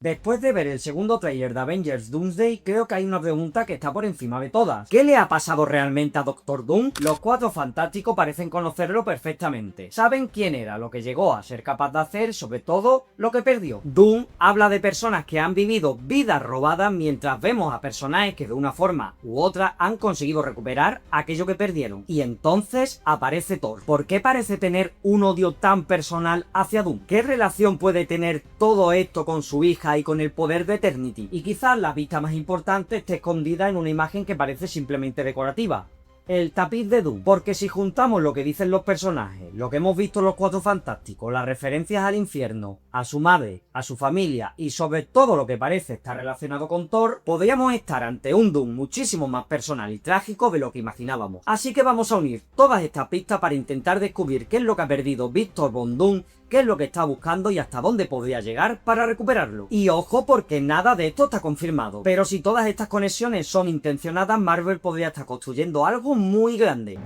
Después de ver el segundo tráiler de Avengers Doomsday, creo que hay una pregunta que está por encima de todas. ¿Qué le ha pasado realmente a Doctor Doom? Los Cuatro Fantásticos parecen conocerlo perfectamente. Saben quién era, lo que llegó a ser capaz de hacer, sobre todo, lo que perdió. Doom habla de personas que han vivido vidas robadas, mientras vemos a personajes que de una forma u otra han conseguido recuperar aquello que perdieron. Y entonces aparece Thor. ¿Por qué parece tener un odio tan personal hacia Doom? ¿Qué relación puede tener todo esto con su hija y con el poder de Eternity? Y quizás la vista más importante esté escondida en una imagen que parece simplemente decorativa: el tapiz de Doom. Porque si juntamos lo que dicen los personajes, lo que hemos visto en los Cuatro Fantásticos, las referencias al infierno, a su madre, a su familia y sobre todo lo que parece estar relacionado con Thor, podríamos estar ante un Doom muchísimo más personal y trágico de lo que imaginábamos. Así que vamos a unir todas estas pistas para intentar descubrir qué es lo que ha perdido Victor Von Doom, qué es lo que está buscando y hasta dónde podría llegar para recuperarlo. Y ojo, porque nada de esto está confirmado, pero si todas estas conexiones son intencionadas, Marvel podría estar construyendo algo muy grande.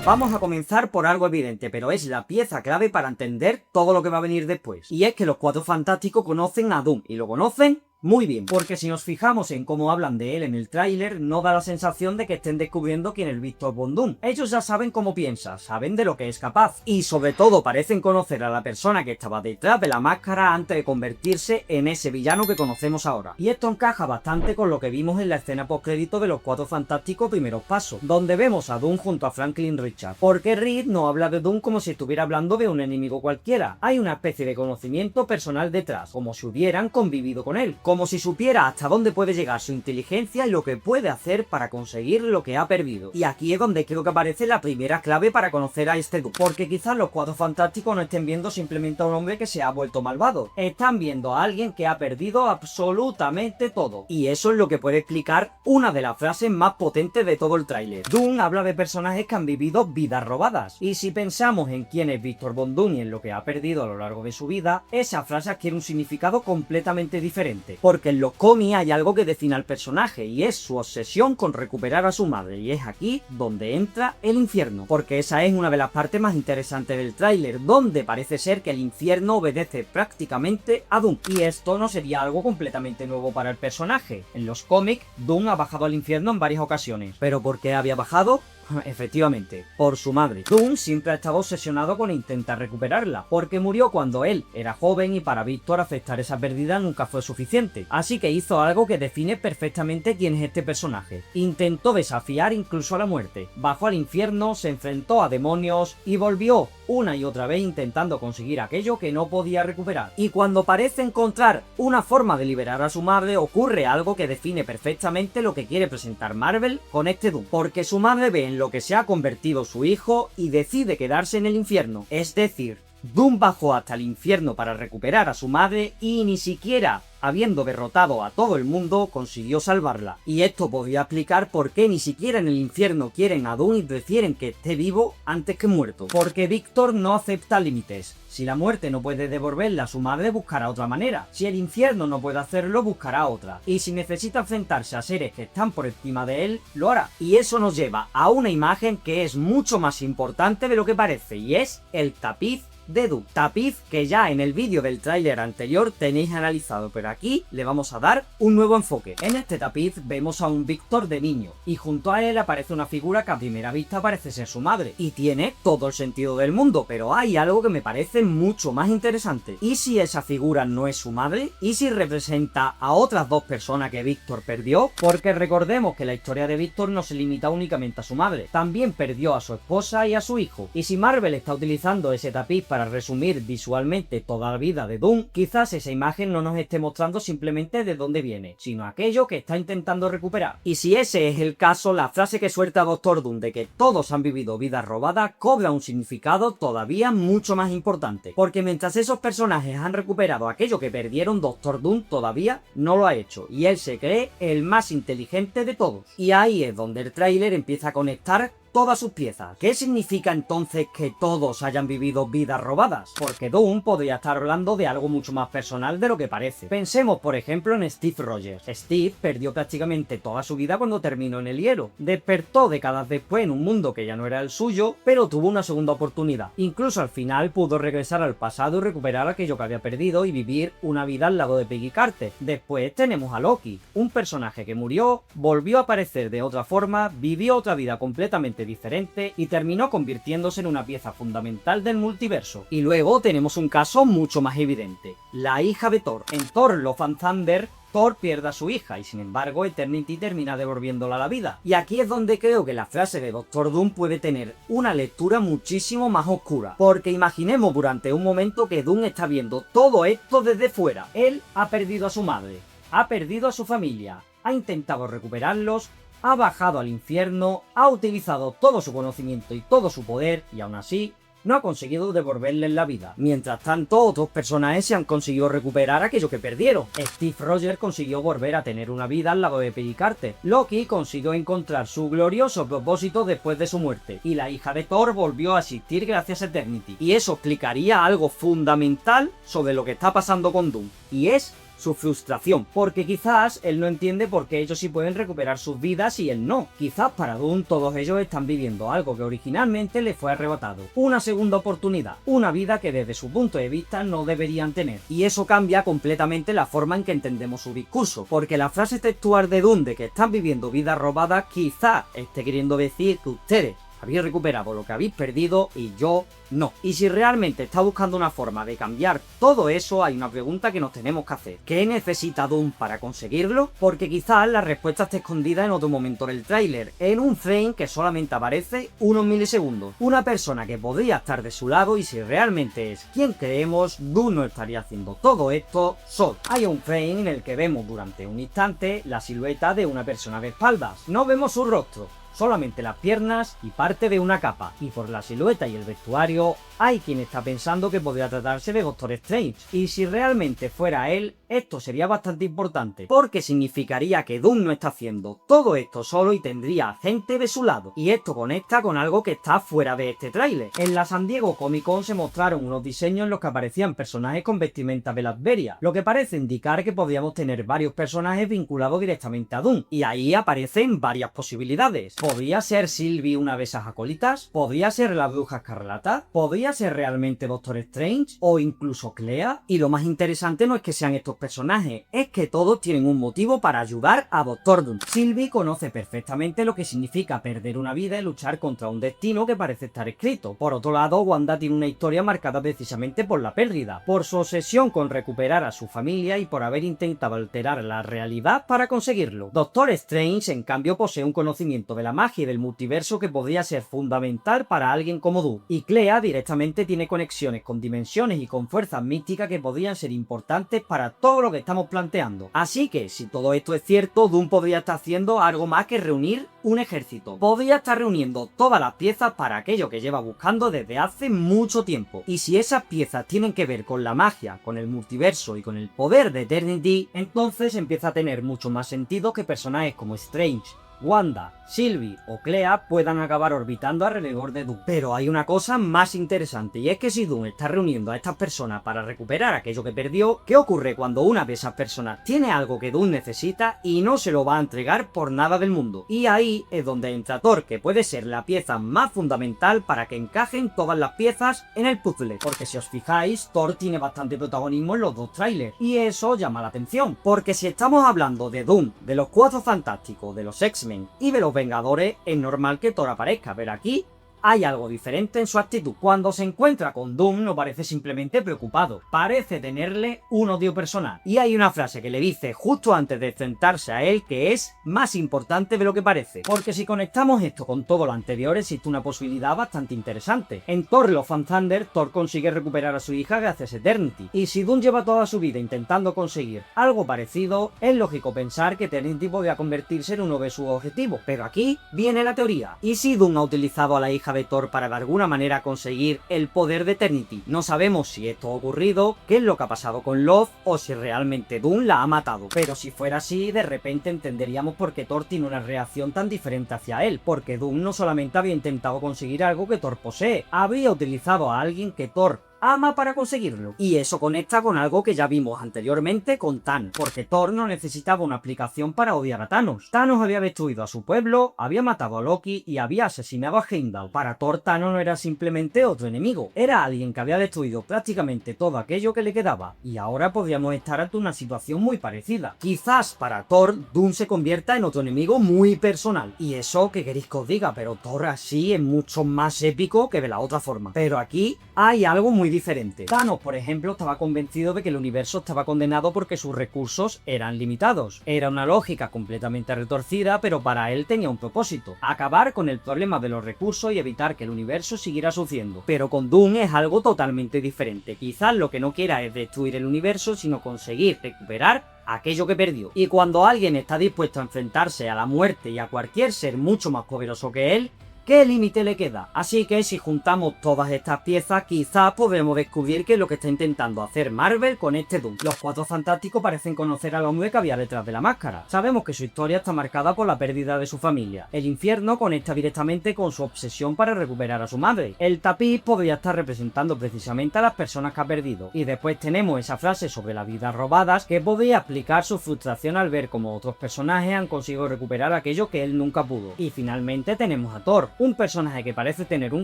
Vamos a comenzar por algo evidente, pero es la pieza clave para entender todo lo que va a venir después. Y es que los Cuatro Fantásticos conocen a Doom, y lo conocen muy bien, porque si nos fijamos en cómo hablan de él en el tráiler, no da la sensación de que estén descubriendo quién es Victor Von Doom. Ellos ya saben cómo piensa, saben de lo que es capaz, y sobre todo parecen conocer a la persona que estaba detrás de la máscara antes de convertirse en ese villano que conocemos ahora. Y esto encaja bastante con lo que vimos en la escena postcrédito de los Cuatro Fantásticos Primeros Pasos, donde vemos a Doom junto a Franklin Richards. Porque Reed no habla de Doom como si estuviera hablando de un enemigo cualquiera. Hay una especie de conocimiento personal detrás, como si hubieran convivido con él, como si supiera hasta dónde puede llegar su inteligencia y lo que puede hacer para conseguir lo que ha perdido. Y aquí es donde creo que aparece la primera clave para conocer a este Doom, porque quizás los Cuatro Fantásticos no estén viendo simplemente a un hombre que se ha vuelto malvado, están viendo a alguien que ha perdido absolutamente todo. Y eso es lo que puede explicar una de las frases más potentes de todo el tráiler. Doom habla de personajes que han vivido vidas robadas, y si pensamos en quién es Victor Von Doom y en lo que ha perdido a lo largo de su vida, esa frase adquiere un significado completamente diferente. Porque en los cómics hay algo que define al personaje, y es su obsesión con recuperar a su madre, y es aquí donde entra el infierno, porque esa es una de las partes más interesantes del tráiler, donde parece ser que el infierno obedece prácticamente a Doom, y esto no sería algo completamente nuevo para el personaje. En los cómics, Doom ha bajado al infierno en varias ocasiones, pero ¿por qué había bajado? Efectivamente, por su madre. Doom siempre ha estado obsesionado con intentar recuperarla, porque murió cuando él era joven y para Víctor aceptar esa pérdida nunca fue suficiente. Así que hizo algo que define perfectamente quién es este personaje. Intentó desafiar incluso a la muerte. Bajó al infierno, se enfrentó a demonios y volvió una y otra vez intentando conseguir aquello que no podía recuperar. Y cuando parece encontrar una forma de liberar a su madre, ocurre algo que define perfectamente lo que quiere presentar Marvel con este Doom, porque su madre ve en lo que se ha convertido su hijo y decide quedarse en el infierno. Es decir, Doom bajó hasta el infierno para recuperar a su madre y ni siquiera, habiendo derrotado a todo el mundo, consiguió salvarla. Y esto podría explicar por qué ni siquiera en el infierno quieren a Doom y prefieren que esté vivo antes que muerto. Porque Victor no acepta límites. Si la muerte no puede devolverle a su madre, buscará otra manera. Si el infierno no puede hacerlo, buscará otra. Y si necesita enfrentarse a seres que están por encima de él, lo hará. Y eso nos lleva a una imagen que es mucho más importante de lo que parece, y es el tapiz de Doom. Tapiz que ya en el vídeo del tráiler anterior tenéis analizado, pero aquí le vamos a dar un nuevo enfoque. En este tapiz vemos a un Víctor de niño, y junto a él aparece una figura que a primera vista parece ser su madre, y tiene todo el sentido del mundo, pero hay algo que me parece mucho más interesante. ¿Y si esa figura no es su madre? ¿Y si representa a otras dos personas que Víctor perdió? Porque recordemos que la historia de Víctor no se limita únicamente a su madre, también perdió a su esposa y a su hijo. Y si Marvel está utilizando ese tapiz para resumir visualmente toda la vida de Doom, quizás esa imagen no nos esté mostrando simplemente de dónde viene, sino aquello que está intentando recuperar. Y si ese es el caso, la frase que suelta Doctor Doom de que todos han vivido vidas robadas cobra un significado todavía mucho más importante, porque mientras esos personajes han recuperado aquello que perdieron, Doctor Doom todavía no lo ha hecho, y él se cree el más inteligente de todos. Y ahí es donde el tráiler empieza a conectar todas sus piezas. ¿Qué significa entonces que todos hayan vivido vidas robadas? Porque Doom podría estar hablando de algo mucho más personal de lo que parece. Pensemos por ejemplo en Steve Rogers. Steve perdió prácticamente toda su vida cuando terminó en el hielo. Despertó décadas después en un mundo que ya no era el suyo, pero tuvo una segunda oportunidad. Incluso al final pudo regresar al pasado y recuperar aquello que había perdido y vivir una vida al lado de Peggy Carter. Después tenemos a Loki, un personaje que murió, volvió a aparecer de otra forma, vivió otra vida completamente diferente y terminó convirtiéndose en una pieza fundamental del multiverso. Y luego tenemos un caso mucho más evidente, la hija de Thor. En Thor Love and Thunder, Thor pierde a su hija y sin embargo Eternity termina devolviéndola a la vida. Y aquí es donde creo que la frase de Doctor Doom puede tener una lectura muchísimo más oscura. Porque imaginemos durante un momento que Doom está viendo todo esto desde fuera. Él ha perdido a su madre, ha perdido a su familia, ha intentado recuperarlos, ha bajado al infierno, ha utilizado todo su conocimiento y todo su poder y aún así no ha conseguido devolverles la vida. Mientras tanto, otros personajes se han conseguido recuperar aquello que perdieron. Steve Rogers consiguió volver a tener una vida al lado de Peggy Carter. Loki consiguió encontrar su glorioso propósito después de su muerte. Y la hija de Thor volvió a existir gracias a Eternity. Y eso explicaría algo fundamental sobre lo que está pasando con Doom. Y es su frustración, porque quizás él no entiende por qué ellos sí pueden recuperar sus vidas y él no. Quizás para Doom todos ellos están viviendo algo que originalmente les fue arrebatado, una segunda oportunidad, una vida que desde su punto de vista no deberían tener. Y eso cambia completamente la forma en que entendemos su discurso, porque la frase textual de Doom de que están viviendo vidas robadas quizás esté queriendo decir que ustedes habéis recuperado lo que habéis perdido y yo no. Y si realmente está buscando una forma de cambiar todo eso, hay una pregunta que nos tenemos que hacer. ¿Qué necesita Doom para conseguirlo? Porque quizás la respuesta esté escondida en otro momento del tráiler, en un frame que solamente aparece unos milisegundos. Una persona que podría estar de su lado y si realmente es quien creemos, Doom no estaría haciendo todo esto solo. Hay un frame en el que vemos durante un instante la silueta de una persona de espaldas. No vemos su rostro, solamente las piernas y parte de una capa, y por la silueta y el vestuario hay quien está pensando que podría tratarse de Doctor Strange, y si realmente fuera él, esto sería bastante importante, porque significaría que Doom no está haciendo todo esto solo y tendría gente de su lado, y esto conecta con algo que está fuera de este tráiler. En la San Diego Comic Con se mostraron unos diseños en los que aparecían personajes con vestimenta de Latveria, lo que parece indicar que podríamos tener varios personajes vinculados directamente a Doom, y ahí aparecen varias posibilidades. ¿Podría ser Sylvie una de esas acólitas? ¿Podría ser la Bruja Escarlata? ¿Podría ser realmente Doctor Strange? ¿O incluso Clea? Y lo más interesante no es que sean estos personajes, es que todos tienen un motivo para ayudar a Doctor Doom. Sylvie conoce perfectamente lo que significa perder una vida y luchar contra un destino que parece estar escrito. Por otro lado, Wanda tiene una historia marcada precisamente por la pérdida, por su obsesión con recuperar a su familia y por haber intentado alterar la realidad para conseguirlo. Doctor Strange, en cambio, posee un conocimiento de la magia y del multiverso que podría ser fundamental para alguien como Doom. Y Clea directamente tiene conexiones con dimensiones y con fuerzas místicas que podrían ser importantes para todo lo que estamos planteando. Así que, si todo esto es cierto, Doom podría estar haciendo algo más que reunir un ejército. Podría estar reuniendo todas las piezas para aquello que lleva buscando desde hace mucho tiempo. Y si esas piezas tienen que ver con la magia, con el multiverso y con el poder de Eternity, entonces empieza a tener mucho más sentido que personajes como Strange, Wanda, Sylvie o Clea puedan acabar orbitando alrededor de Doom. Pero hay una cosa más interesante, y es que si Doom está reuniendo a estas personas para recuperar aquello que perdió, ¿qué ocurre cuando una de esas personas tiene algo que Doom necesita y no se lo va a entregar por nada del mundo? Y ahí es donde entra Thor, que puede ser la pieza más fundamental para que encajen todas las piezas en el puzzle. Porque si os fijáis, Thor tiene bastante protagonismo en los dos trailers, y eso llama la atención, porque si estamos hablando de Doom, de los Cuatro Fantásticos, de los X-Men y de los Vengadores, es normal que Thor aparezca, pero aquí hay algo diferente en su actitud. Cuando se encuentra con Doom no parece simplemente preocupado, parece tenerle un odio personal. Y hay una frase que le dice justo antes de enfrentarse a él que es más importante de lo que parece. Porque si conectamos esto con todo lo anterior existe una posibilidad bastante interesante. En Thor Love and Thunder, Thor consigue recuperar a su hija gracias a Eternity. Y si Doom lleva toda su vida intentando conseguir algo parecido, es lógico pensar que Eternity podría convertirse en uno de sus objetivos. Pero aquí viene la teoría. ¿Y si Doom ha utilizado a la hija de clave Thor para de alguna manera conseguir el poder de Eternity. No sabemos si esto ha ocurrido, qué es lo que ha pasado con Love o si realmente Doom la ha matado. Pero si fuera así, de repente entenderíamos por qué Thor tiene una reacción tan diferente hacia él, porque Doom no solamente había intentado conseguir algo que Thor posee, había utilizado a alguien que Thor ama para conseguirlo. Y eso conecta con algo que ya vimos anteriormente con Thanos, porque Thor no necesitaba una explicación para odiar a Thanos. Thanos había destruido a su pueblo, había matado a Loki y había asesinado a Heimdall. Para Thor, Thanos no era simplemente otro enemigo, era alguien que había destruido prácticamente todo aquello que le quedaba. Y ahora podríamos estar ante una situación muy parecida. Quizás para Thor, Doom se convierta en otro enemigo muy personal. Y eso que queréis que os diga, pero Thor así es mucho más épico que de la otra forma. Pero aquí hay algo muy diferente. Thanos, por ejemplo, estaba convencido de que el universo estaba condenado porque sus recursos eran limitados. Era una lógica completamente retorcida, pero para él tenía un propósito: acabar con el problema de los recursos y evitar que el universo siguiera sufriendo. Pero con Doom es algo totalmente diferente. Quizás lo que no quiera es destruir el universo, sino conseguir recuperar aquello que perdió. Y cuando alguien está dispuesto a enfrentarse a la muerte y a cualquier ser mucho más poderoso que él, ¿qué límite le queda? Así que si juntamos todas estas piezas, quizás podremos descubrir qué es lo que está intentando hacer Marvel con este Doom. Los Cuatro Fantásticos parecen conocer al hombre que había detrás de la máscara. Sabemos que su historia está marcada por la pérdida de su familia. El infierno conecta directamente con su obsesión para recuperar a su madre. El tapiz podría estar representando precisamente a las personas que ha perdido. Y después tenemos esa frase sobre las vidas robadas que podría explicar su frustración al ver cómo otros personajes han conseguido recuperar aquello que él nunca pudo. Y finalmente tenemos a Thor, un personaje que parece tener un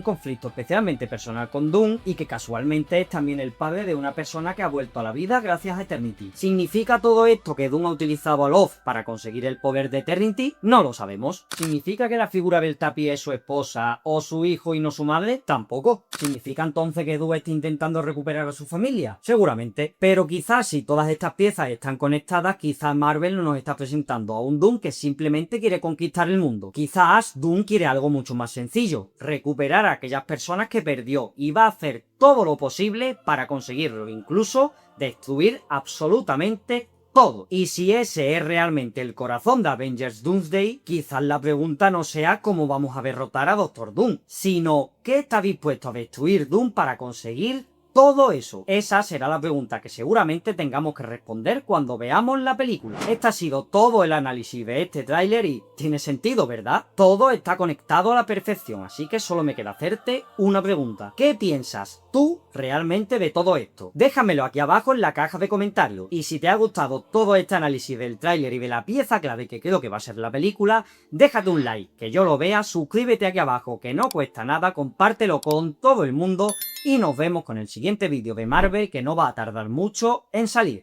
conflicto especialmente personal con Doom y que casualmente es también el padre de una persona que ha vuelto a la vida gracias a Eternity. ¿Significa todo esto que Doom ha utilizado a Love para conseguir el poder de Eternity? No lo sabemos. ¿Significa que la figura del tapiz es su esposa o su hijo y no su madre? Tampoco. ¿Significa entonces que Doom está intentando recuperar a su familia? Seguramente. Pero quizás si todas estas piezas están conectadas, quizás Marvel no nos está presentando a un Doom que simplemente quiere conquistar el mundo. Quizás Doom quiere algo mucho más sencillo: recuperar a aquellas personas que perdió, y va a hacer todo lo posible para conseguirlo, incluso destruir absolutamente todo. Y si ese es realmente el corazón de Avengers Doomsday, quizás la pregunta no sea cómo vamos a derrotar a Doctor Doom, sino qué está dispuesto a destruir Doom para conseguir todo eso. Esa será la pregunta que seguramente tengamos que responder cuando veamos la película. Este ha sido todo el análisis de este tráiler y tiene sentido, ¿verdad? Todo está conectado a la perfección, así que solo me queda hacerte una pregunta. ¿Qué piensas tú realmente de todo esto? Déjamelo aquí abajo en la caja de comentarios. Y si te ha gustado todo este análisis del tráiler y de la pieza clave que creo que va a ser la película, déjate un like, que yo lo vea, suscríbete aquí abajo, que no cuesta nada, compártelo con todo el mundo y nos vemos con el siguiente vídeo de Marvel, que no va a tardar mucho en salir.